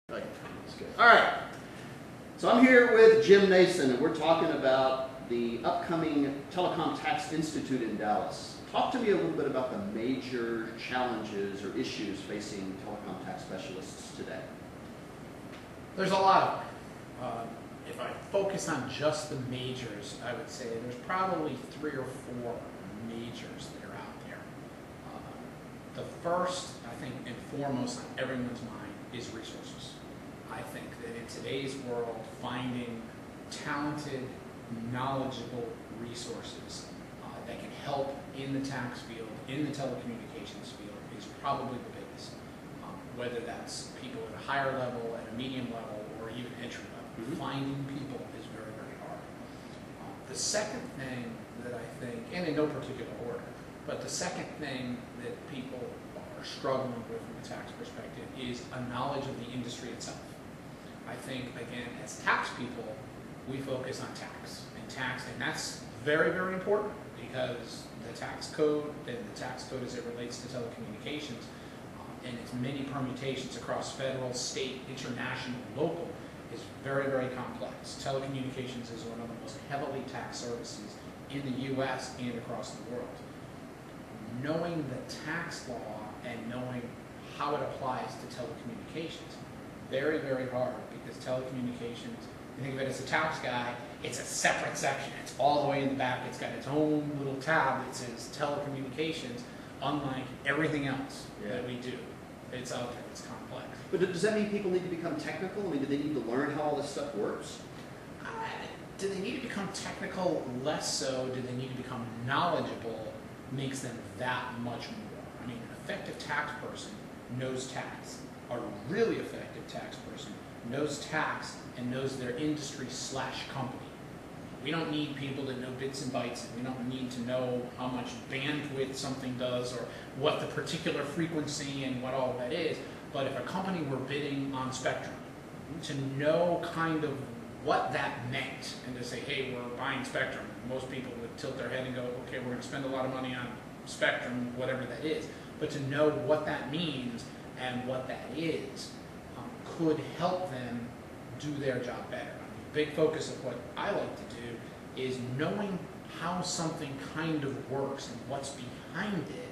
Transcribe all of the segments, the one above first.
That's good. All right. So I'm here with Jim Nason, and we're talking about the upcoming Telecom Tax Institute in Dallas. Talk to me a little bit about the major challenges or issues facing telecom tax specialists today. There's a lot of them. If I focus on just the majors, I would say there's probably 3 or 4 majors that are out there. The first, I think, and foremost on everyone's mind is resources. I think that in today's world, finding talented, knowledgeable resources that can help in the tax field, in the telecommunications field, is probably the biggest. Whether that's people at a higher level, at a medium level, or even entry level. Finding people is very, very hard. The second thing that I think, and in no particular order, but the second thing that people are struggling with from a tax perspective is a knowledge of the industry itself. I think, again, as tax people, we focus on tax, and that's very, very important because the tax code, and the tax code as it relates to telecommunications, and its many permutations across federal, state, international, local, is very, very complex. Telecommunications is one of the most heavily taxed services in the U.S. and across the world. Knowing the tax law and knowing how it applies to telecommunications, very, very hard, because telecommunications, you think of it as a tax guy, it's a separate section. It's all the way in the back. It's got its own little tab that says telecommunications, unlike everything else that we do. It's out there. It's complex. But does that mean people need to become technical? I mean, do they need to learn how all this stuff works? Do they need to become technical? Less so. Do they need to become knowledgeable? Makes them that much more. I mean, an effective tax person knows tax. A really effective tax person knows tax and knows their industry/company. We don't need people that know bits and bytes. We don't need to know how much bandwidth something does or what the particular frequency and what all that is. But if a company were bidding on spectrum, to know kind of what that meant and to say, hey, we're buying spectrum, most people would tilt their head and go, okay, we're going to spend a lot of money on spectrum, whatever that is. But to know what that means and what that is could help them do their job better. I mean, big focus of what I like to do is knowing how something kind of works and what's behind it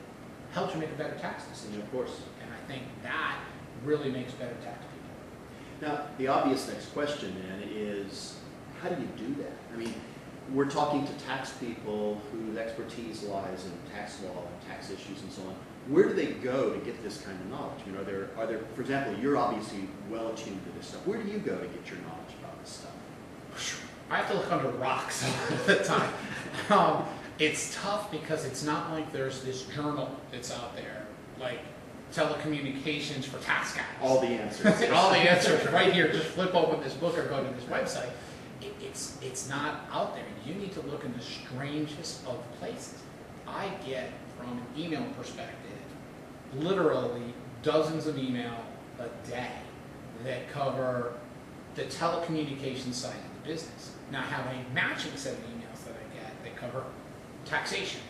helps you make a better tax decision. Of course. And I think that really makes better tax people. Now, the obvious next question then is, how do you do that? I mean, we're talking to tax people whose expertise lies in tax law and tax issues and so on. Where do they go to get this kind of knowledge? I mean, are there, for example, you're obviously well attuned to this stuff. Where do you go to get your knowledge about this stuff? I have to look under rocks all the time. It's tough because it's not like there's this journal that's out there, like telecommunications for tax guys. All the answers. All the answers right here. Just flip open this book or go to this website. It's not out there. You need to look in the strangest of places. I get, from an email perspective, literally dozens of email a day that cover the telecommunications side of the business. Now I have a matching set of emails that I get that cover taxation.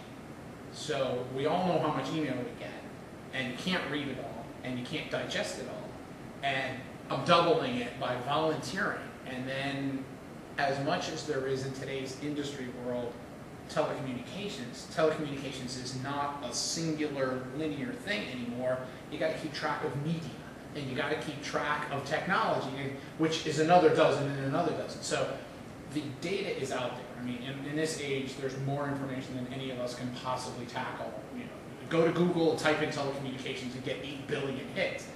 So we all know how much email we get, and you can't read it all, and you can't digest it all. And I'm doubling it by volunteering. And then, as much as there is in today's industry world, telecommunications is not a singular linear thing anymore. You got to keep track of media, and you got to keep track of technology, which is another dozen and another dozen. So the data is out there. I mean, in this age, there's more information than any of us can possibly tackle. You know, go to Google, type in telecommunications, and get 8 billion hits.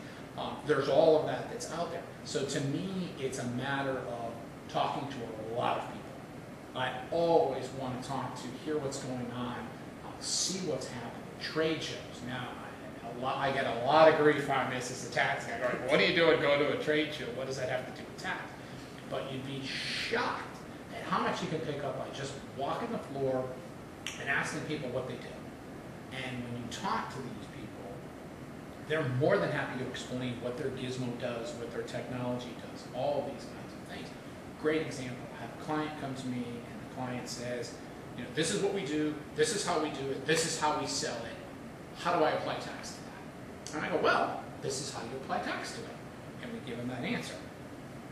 There's all of that that's out there. So to me, it's a matter of talking to a lot of people. I always want to talk to, hear what's going on, see what's happening. Trade shows. Now, I get a lot of grief on this as a tax guy. Going, what are you doing going to a trade show? What does that have to do with tax? But you'd be shocked at how much you can pick up by just walking the floor and asking people what they do. And when you talk to these people, they're more than happy to explain what their gizmo does, what their technology does, all of these kinds of things. Great example. I have a client come to me, and the client says, you know, this is what we do, this is how we do it, this is how we sell it. How do I apply tax to that? And I go, well, this is how you apply tax to it. And we give them that answer.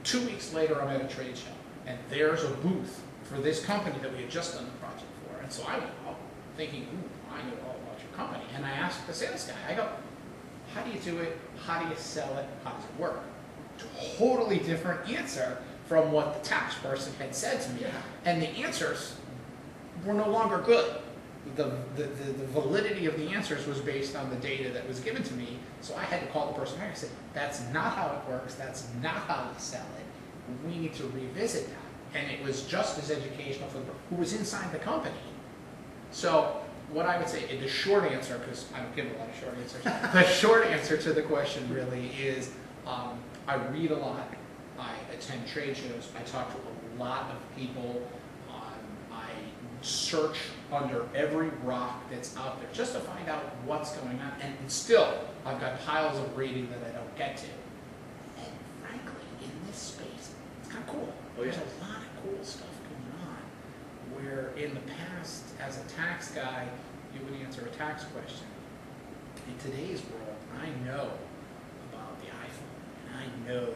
2 weeks later, I'm at a trade show, and there's a booth for this company that we had just done the project for. And so I went out thinking, ooh, I know all about your company. And I asked the sales guy, I go, how do you do it? How do you sell it? How does it work? Totally different answer from what the tax person had said to me. And the answers were no longer good. The validity of the answers was based on the data that was given to me. So I had to call the person back and say, that's not how it works. That's not how we sell it. We need to revisit that. And it was just as educational for the who was inside the company. So what I would say, the short answer, because I don't give a lot of short answers, the short answer to the question really is I read a lot, I attend trade shows, I talk to a lot of people, I search under every rock that's out there just to find out what's going on, and still I've got piles of reading that I don't get to. And frankly, in this space, it's kind of cool. Oh, yeah. There's a lot of cool stuff going on, where in the past, as a tax guy, you would answer a tax question. In today's world, I know about the iPhone, and I know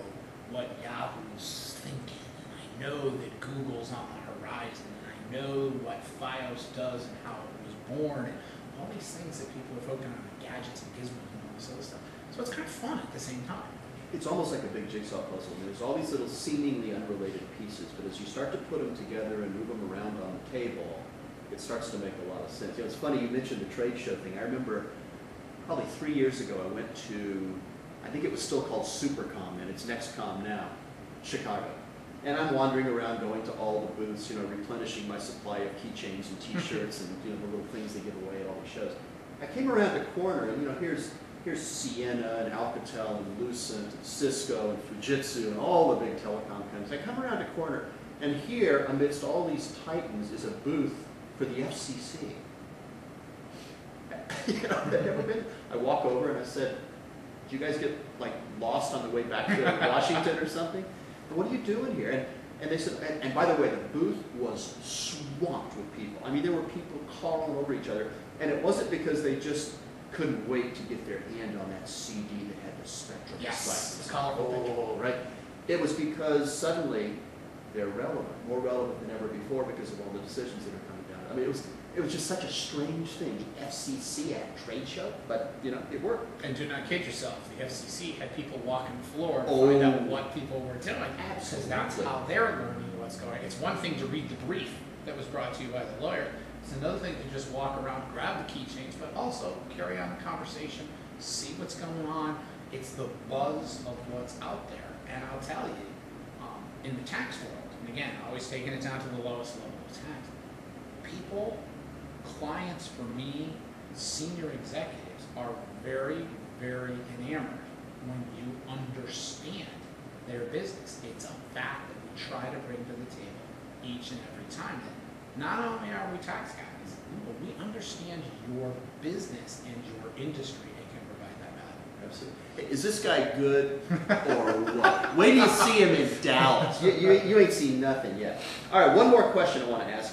what Yahoo's thinking, and I know that Google's on the horizon, and I know what Fios does and how it was born, and all these things that people are focusing on, gadgets and gizmos and all this other stuff. So it's kind of fun at the same time. It's almost like a big jigsaw puzzle. There's all these little seemingly unrelated pieces, but as you start to put them together and move them around on the table, it starts to make a lot of sense. You know, it's funny, you mentioned the trade show thing. I remember probably 3 years ago, I went to, I think it was still called Supercom, and it's NextCom now, Chicago. And I'm wandering around going to all the booths, you know, replenishing my supply of keychains and t-shirts and, you know, the little things they give away at all the shows. I came around the corner and, you know, here's Ciena and Alcatel and Lucent and Cisco and Fujitsu and all the big telecom companies. I come around the corner, and here, amidst all these titans, is a booth for the FCC. You know, I've never been. I walk over and I said, "Did you guys get like lost on the way back to Washington or something? What are you doing here?" And they said, and by the way, the booth was swamped with people. I mean, there were people calling over each other, and it wasn't because they just couldn't wait to get their hand on that CD that had the Spectrum. Yes, Oh, right. It was because suddenly they're relevant, more relevant than ever before because of all the decisions that are coming down. I mean, it was just such a strange thing. The FCC at a trade show, but you know, it worked. And do not kid yourself, the FCC had people walking the floor to find out what people were doing. Because that's how they're learning what's going on. It's one thing to read the brief that was brought to you by the lawyer. It's another thing to just walk around, grab the keychains, but also carry on the conversation, see what's going on. It's the buzz of what's out there. And I'll tell you, in the tax world, and again, always taking it down to the lowest level of tax, people, clients for me, senior executives are very, very enamored when you understand their business. It's a fact that we try to bring to the table each and every time. That not only are we tax guys, but we understand your business and your industry and can provide that value. Absolutely. Hey, is this guy good or what? Wait till you see him in Dallas. You ain't seen nothing yet. All right, one more question I want to ask.